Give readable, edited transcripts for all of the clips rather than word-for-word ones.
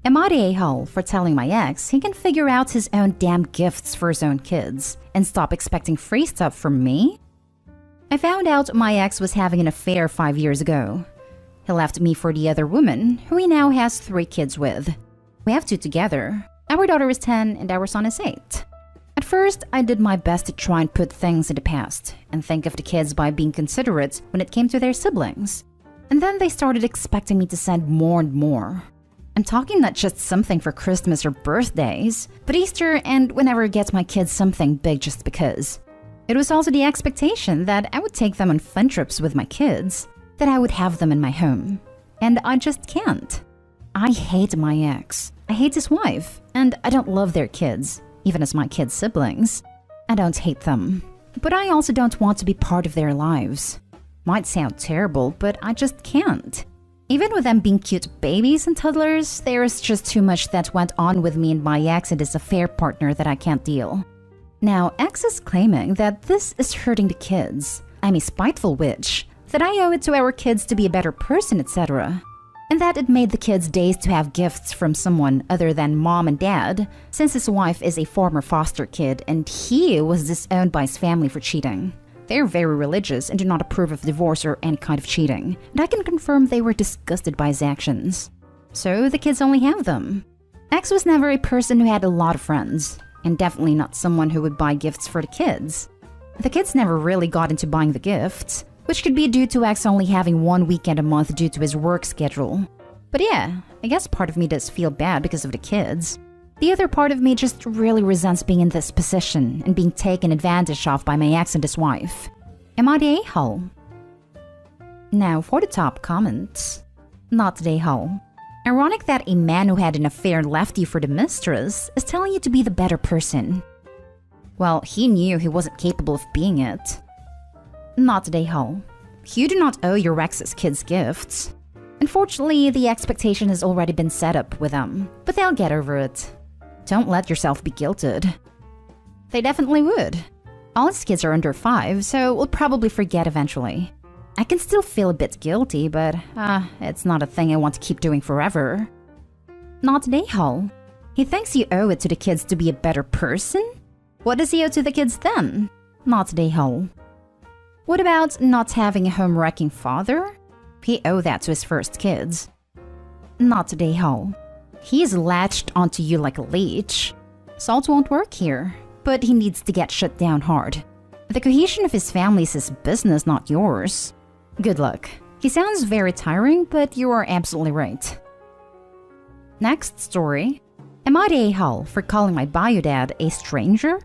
Am I the a-hole for telling my ex he can figure out his own damn gifts for his own kids and stop expecting free stuff from me? I found out my ex was having an affair 5 years ago. He left me for the other woman, who he now has 3 kids with. We have 2 together. Our daughter is 10 and our son is 8. At first, I did my best to try and put things in the past and think of the kids by being considerate when it came to their siblings. And then they started expecting me to send more and more. I'm talking not just something for Christmas or birthdays, but Easter and whenever I get my kids something big just because. It was also the expectation that I would take them on fun trips with my kids, that I would have them in my home. And I just can't. I hate my ex. I hate his wife, and I don't love their kids, even as my kids' siblings. I don't hate them, but I also don't want to be part of their lives. Might sound terrible, but I just can't. Even with them being cute babies and toddlers, there is just too much that went on with me and my ex and his affair partner that I can't deal. Now, ex is claiming that this is hurting the kids. I'm a spiteful witch, that I owe it to our kids to be a better person, etc. And that it made the kids days to have gifts from someone other than mom and dad, since his wife is a former foster kid and he was disowned by his family for cheating. They're very religious and do not approve of divorce or any kind of cheating, and I can confirm they were disgusted by his actions. So the kids only have them. X was never a person who had a lot of friends, and definitely not someone who would buy gifts for the kids. The kids never really got into buying the gifts, which could be due to X only having 1 weekend a month due to his work schedule. But yeah, I guess part of me does feel bad because of the kids. The other part of me just really resents being in this position and being taken advantage of by my ex and his wife. Am I the a-hole? Now for the top comments. Not the a-hole. Ironic that a man who had an affair left you for the mistress is telling you to be the better person. Well, he knew he wasn't capable of being it. Not the a-hole. You do not owe your ex's kids gifts. Unfortunately, the expectation has already been set up with them, but they'll get over it. Don't let yourself be guilted. They definitely would. All his kids are under 5, so we'll probably forget eventually. I can still feel a bit guilty, but it's not a thing I want to keep doing forever. Not an a-hole. He thinks you owe it to the kids to be a better person? What does he owe to the kids then? Not an a-hole. What about not having a home-wrecking father? He owed that to his first kids. Not an a-hole. He's latched onto you like a leech. Salt won't work here, but he needs to get shut down hard. The cohesion of his family is his business, not yours. Good luck. He sounds very tiring, but you are absolutely right. Next story. Am I the a-hole for calling my bio dad a stranger?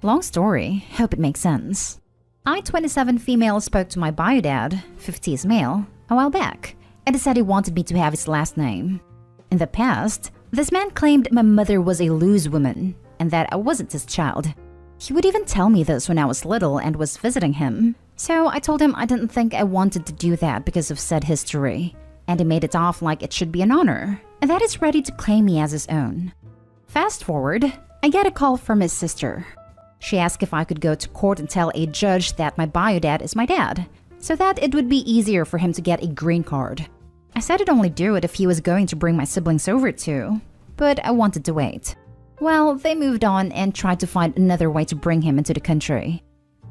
Long story, hope it makes sense. I, 27 female, spoke to my bio dad, 50 is male, a while back, and he said he wanted me to have his last name. In the past, this man claimed my mother was a loose woman and that I wasn't his child. He would even tell me this when I was little and was visiting him. So I told him I didn't think I wanted to do that because of said history, and he made it off like it should be an honor, and that he's ready to claim me as his own. Fast forward, I get a call from his sister. She asked if I could go to court and tell a judge that my bio dad is my dad, so that it would be easier for him to get a green card. I said I'd only do it if he was going to bring my siblings over too, but I wanted to wait. Well, they moved on and tried to find another way to bring him into the country.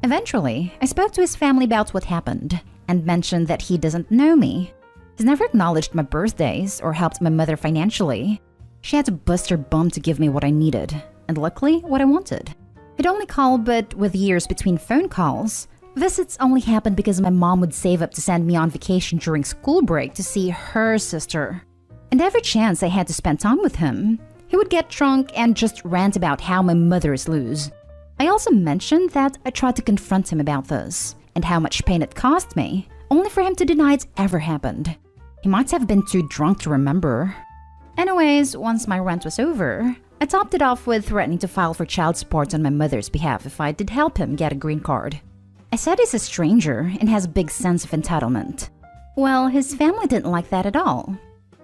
Eventually, I spoke to his family about what happened and mentioned that he doesn't know me. He's never acknowledged my birthdays or helped my mother financially. She had to bust her bum to give me what I needed, and luckily, what I wanted. He'd only call, but with years between phone calls, visits only happened because my mom would save up to send me on vacation during school break to see her sister. And every chance I had to spend time with him, he would get drunk and just rant about how my mother is loose. I also mentioned that I tried to confront him about this and how much pain it cost me, only for him to deny it ever happened. He might have been too drunk to remember. Anyways, once my rant was over, I topped it off with threatening to file for child support on my mother's behalf if I did help him get a green card. I said he's a stranger and has a big sense of entitlement. Well, his family didn't like that at all.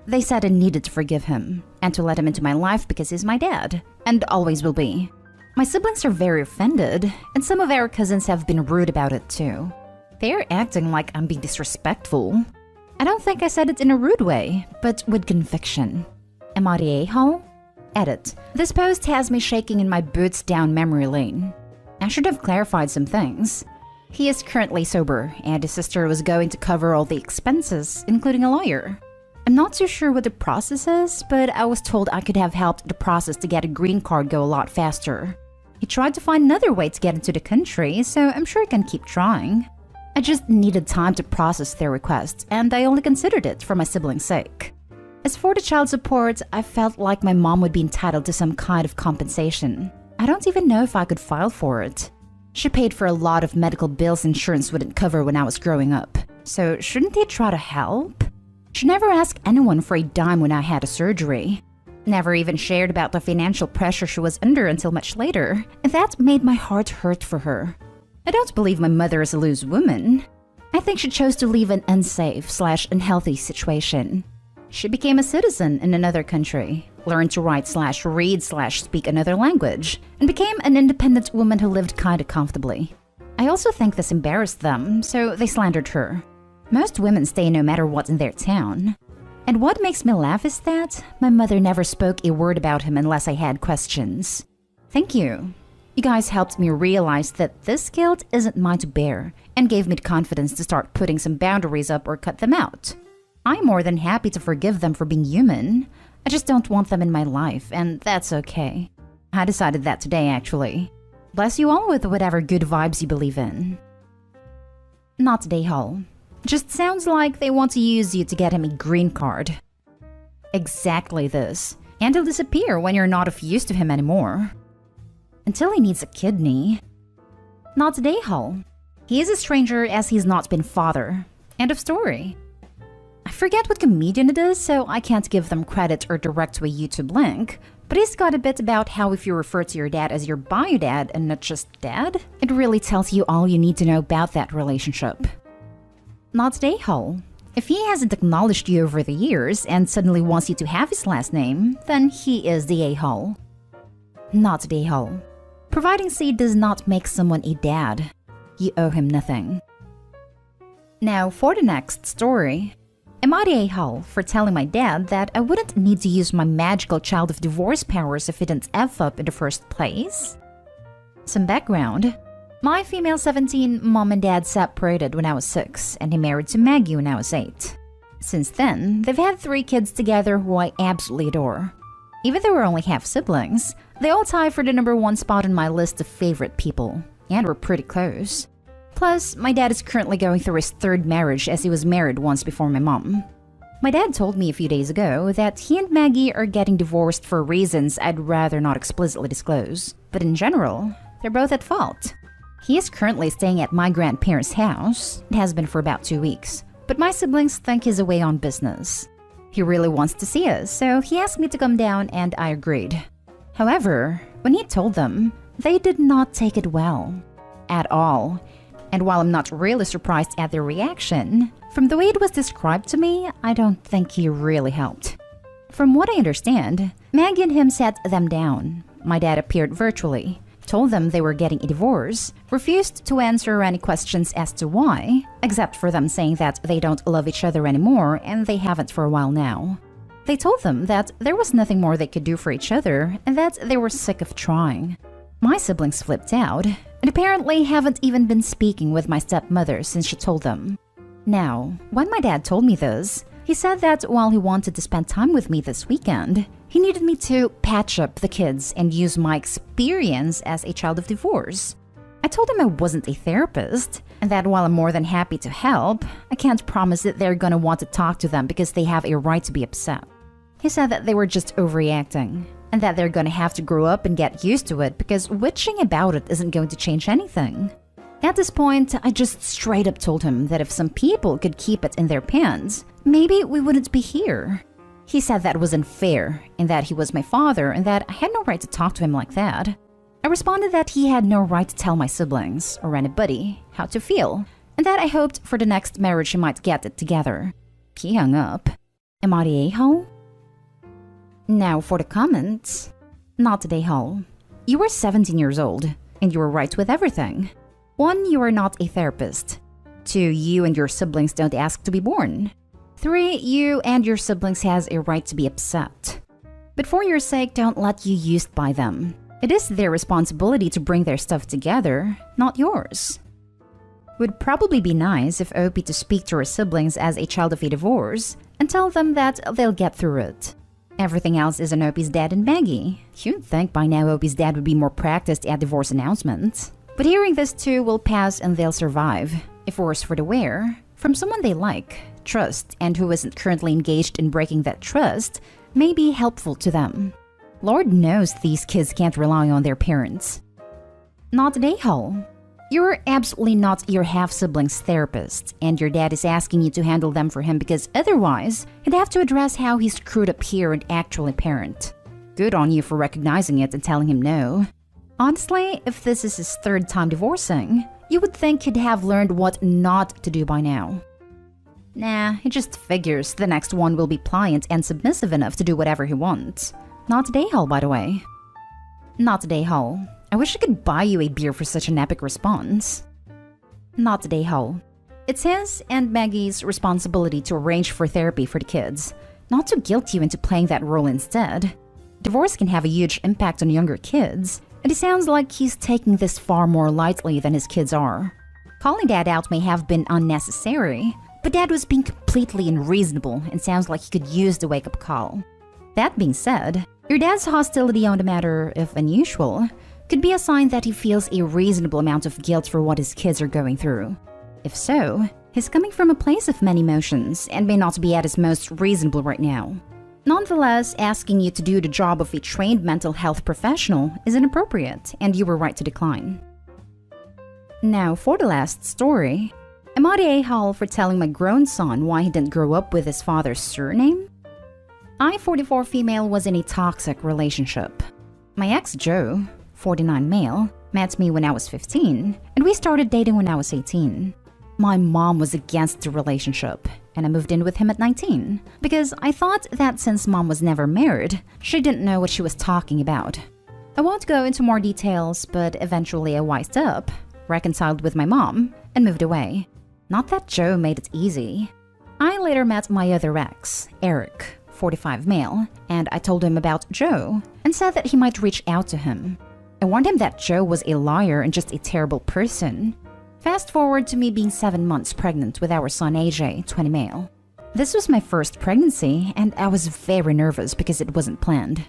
They said I needed to forgive him and to let him into my life because he's my dad, and always will be. My siblings are very offended, and some of our cousins have been rude about it too. They're acting like I'm being disrespectful. I don't think I said it in a rude way, but with conviction. Am I the a-hole? Edit. This post has me shaking in my boots down memory lane. I should have clarified some things. He is currently sober, and his sister was going to cover all the expenses, including a lawyer. I'm not too sure what the process is, but I was told I could have helped the process to get a green card go a lot faster. He tried to find another way to get into the country, so I'm sure he can keep trying. I just needed time to process their request, and I only considered it for my sibling's sake. As for the child support, I felt like my mom would be entitled to some kind of compensation. I don't even know if I could file for it. She paid for a lot of medical bills insurance wouldn't cover when I was growing up, so shouldn't he try to help? She never asked anyone for a dime when I had a surgery. Never even shared about the financial pressure she was under until much later, and that made my heart hurt for her. I don't believe my mother is a loose woman. I think she chose to leave an unsafe/unhealthy situation. She became a citizen in another country, learned to write/read/speak another language, and became an independent woman who lived kinda comfortably. I also think this embarrassed them, so they slandered her. Most women stay no matter what in their town. And what makes me laugh is that my mother never spoke a word about him unless I had questions. Thank you. You guys helped me realize that this guilt isn't mine to bear and gave me the confidence to start putting some boundaries up or cut them out. I'm more than happy to forgive them for being human. I just don't want them in my life, and that's okay. I decided that today, actually. Bless you all with whatever good vibes you believe in. Not today, Hall. Just sounds like they want to use you to get him a green card. Exactly this. And he'll disappear when you're not of use to him anymore. Until he needs a kidney. Not today, Hall. He is a stranger as he's not been father. End of story. I forget what comedian it is, so I can't give them credit or direct to a YouTube link, but he's got a bit about how if you refer to your dad as your bio dad and not just dad, it really tells you all you need to know about that relationship. Not today, Hall. If he hasn't acknowledged you over the years and suddenly wants you to have his last name, then he is the a-hole. Not today, Hall. Providing seed does not make someone a dad. You owe him nothing. Now for the next story. Am I the a-hole for telling my dad that I wouldn't need to use my magical child of divorce powers if he didn't F up in the first place? Some background. My female 17 mom and dad separated when I was 6, and he married to Maggie when I was 8. Since then, they've had 3 kids together who I absolutely adore. Even though we're only half siblings, they all tie for the #1 spot on my list of favorite people, and we're pretty close. Plus, my dad is currently going through his 3rd marriage as he was married once before my mom. My dad told me a few days ago that he and Maggie are getting divorced for reasons I'd rather not explicitly disclose, but in general, they're both at fault. He is currently staying at my grandparents' house. It has been for about 2 weeks, but my siblings think he's away on business. He really wants to see us, so he asked me to come down and I agreed. However, when he told them, they did not take it well. At all. And while I'm not really surprised at their reaction, from the way it was described to me, I don't think he really helped. From what I understand, Maggie and him sat them down. My dad appeared virtually, told them they were getting a divorce, refused to answer any questions as to why, except for them saying that they don't love each other anymore and they haven't for a while now. They told them that there was nothing more they could do for each other and that they were sick of trying. My siblings flipped out, and apparently haven't even been speaking with my stepmother since she told them. Now, when my dad told me this, he said that while he wanted to spend time with me this weekend, he needed me to patch up the kids and use my experience as a child of divorce. I told him I wasn't a therapist, and that while I'm more than happy to help, I can't promise that they're gonna want to talk to them because they have a right to be upset. He said that they were just overreacting, and that they're gonna have to grow up and get used to it because witching about it isn't going to change anything. At this point, I just straight up told him that if some people could keep it in their pants, maybe we wouldn't be here. He said that was unfair, and that he was my father, and that I had no right to talk to him like that. I responded that he had no right to tell my siblings, or anybody, how to feel, and that I hoped for the next marriage he might get it together. He hung up. Am I the a-hole? Now for the comments. Not today, Hall. You were 17 years old, and you were right with everything. 1, you are not a therapist. 2, you and your siblings don't ask to be born. 3, you and your siblings has a right to be upset. But for your sake, don't let you used by them. It is their responsibility to bring their stuff together, not yours. Would probably be nice if Opie to speak to her siblings as a child of a divorce and tell them that they'll get through it. Everything else is on Opie's dad and Maggie. You'd think by now Opie's dad would be more practiced at divorce announcements. But hearing this too will pass and they'll survive, if worse for the wear, from someone they like, trust, and who isn't currently engaged in breaking that trust may be helpful to them. Lord knows these kids can't rely on their parents. Not a day-hole. You're absolutely not your half-sibling's therapist, and your dad is asking you to handle them for him because otherwise, he'd have to address how he screwed up here and actually parent. Good on you for recognizing it and telling him no. Honestly, if this is his third time divorcing, you would think he'd have learned what not to do by now. Nah, he just figures the next one will be pliant and submissive enough to do whatever he wants. Not a day-hole, by the way. Not a day-hole. I wish I could buy you a beer for such an epic response. Not a day-hole. It's his and Maggie's responsibility to arrange for therapy for the kids, not to guilt you into playing that role instead. Divorce can have a huge impact on younger kids, and it sounds like he's taking this far more lightly than his kids are. Calling Dad out may have been unnecessary, but Dad was being completely unreasonable and sounds like he could use the wake-up call. That being said, your dad's hostility on the matter, if unusual, could be a sign that he feels a reasonable amount of guilt for what his kids are going through. If so, he's coming from a place of many emotions and may not be at his most reasonable right now. Nonetheless, asking you to do the job of a trained mental health professional is inappropriate, and you were right to decline. Now, for the last story, am I the a-hole for telling my grown son why he didn't grow up with his father's surname? I, 44 female, was in a toxic relationship. My ex, Joe, 49 male, met me when I was 15, and we started dating when I was 18. My mom was against the relationship, and I moved in with him at 19, because I thought that since mom was never married, she didn't know what she was talking about. I won't go into more details, but eventually I wised up, reconciled with my mom, and moved away. Not that Joe made it easy. I later met my other ex, Eric, 45 male, and I told him about Joe and said that he might reach out to him. I warned him that Joe was a liar and just a terrible person. Fast forward to me being 7 months pregnant with our son AJ, 20 male. This was my first pregnancy, and I was very nervous because it wasn't planned.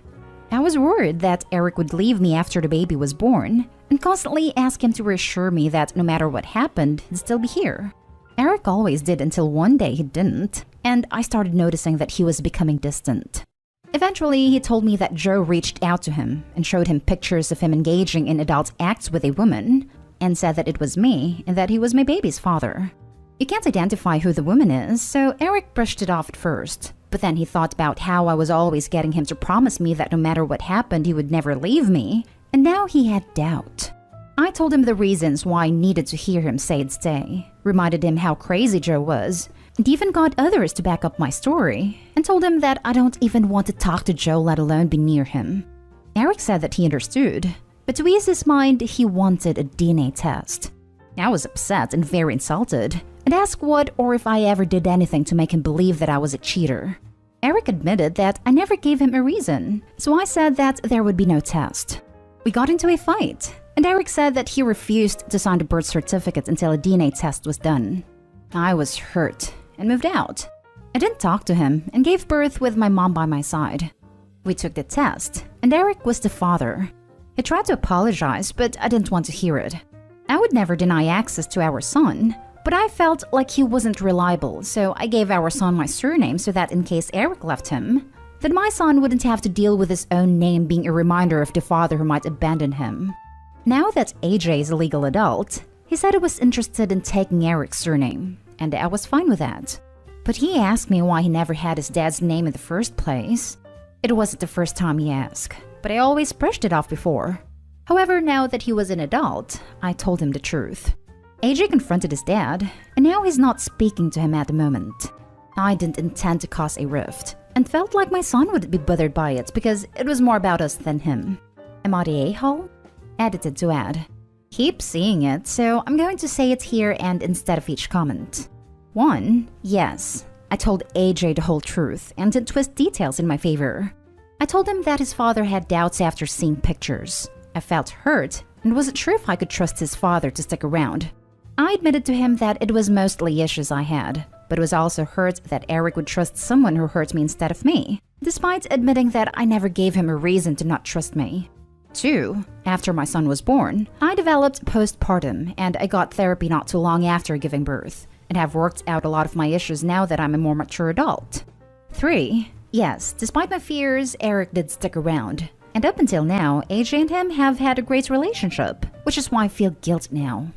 I was worried that Eric would leave me after the baby was born and constantly ask him to reassure me that no matter what happened, he'd still be here. Eric always did until one day he didn't, and I started noticing that he was becoming distant. Eventually, he told me that Joe reached out to him and showed him pictures of him engaging in adult acts with a woman and said that it was me and that he was my baby's father. You can't identify who the woman is, so Eric brushed it off at first. But then he thought about how I was always getting him to promise me that no matter what happened, he would never leave me, and now he had doubt. I told him the reasons why I needed to hear him say it'd stay, reminded him how crazy Joe was, and even got others to back up my story, and told him that I don't even want to talk to Joe, let alone be near him. Eric said that he understood, but to ease his mind, he wanted a DNA test. I was upset and very insulted, and asked what or if I ever did anything to make him believe that I was a cheater. Eric admitted that I never gave him a reason, so I said that there would be no test. We got into a fight, and Eric said that he refused to sign the birth certificate until a DNA test was done. I was hurt and moved out. I didn't talk to him and gave birth with my mom by my side. We took the test, and Eric was the father. He tried to apologize, but I didn't want to hear it. I would never deny access to our son, but I felt like he wasn't reliable, so I gave our son my surname so that in case Eric left him, then my son wouldn't have to deal with his own name being a reminder of the father who might abandon him. Now that AJ is a legal adult, he said he was interested in taking Eric's surname, and I was fine with that. But he asked me why he never had his dad's name in the first place. It wasn't the first time he asked, but I always brushed it off before. However, now that he was an adult, I told him the truth. AJ confronted his dad, and now he's not speaking to him at the moment. I didn't intend to cause a rift, and felt like my son would be bothered by it because it was more about us than him. Am I the a-hole? Edited to add. Keep seeing it, so I'm going to say it here and instead of each comment. 1. Yes, I told AJ the whole truth and didn't twist details in my favor. I told him that his father had doubts after seeing pictures. I felt hurt and wasn't sure if I could trust his father to stick around. I admitted to him that it was mostly issues I had, but was also hurt that Eric would trust someone who hurt me instead of me, despite admitting that I never gave him a reason to not trust me. 2. After my son was born, I developed postpartum and I got therapy not too long after giving birth, and have worked out a lot of my issues now that I'm a more mature adult. 3. Yes, despite my fears, Eric did stick around. And up until now, AJ and him have had a great relationship, which is why I feel guilt now.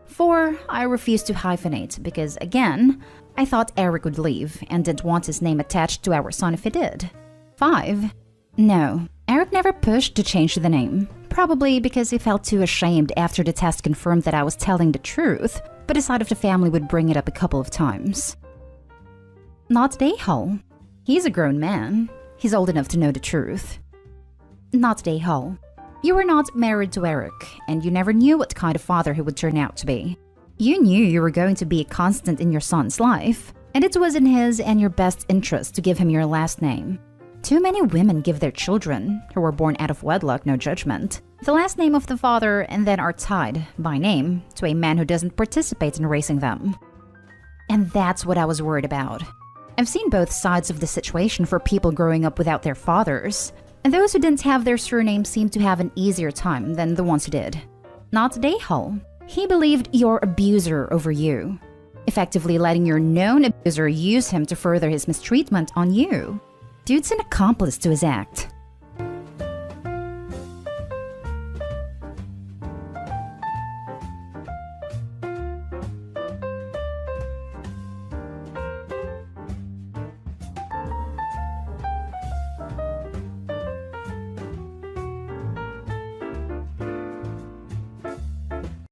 4. I refused to hyphenate because, again, I thought Eric would leave and didn't want his name attached to our son if he did. 5. No, Eric never pushed to change the name, probably because he felt too ashamed after the test confirmed that I was telling the truth, but his side of the family would bring it up a couple of times. Not Dayhall. He's a grown man. He's old enough to know the truth. Not Dayhall. You were not married to Eric, and you never knew what kind of father he would turn out to be. You knew you were going to be a constant in your son's life, and it was in his and your best interest to give him your last name. Too many women give their children, who were born out of wedlock, no judgment, the last name of the father and then are tied, by name, to a man who doesn't participate in raising them. And that's what I was worried about. I've seen both sides of the situation for people growing up without their fathers, and those who didn't have their surname seemed to have an easier time than the ones who did. Not Dayhall. He believed your abuser over you, effectively letting your known abuser use him to further his mistreatment on you. Dude's an accomplice to his act.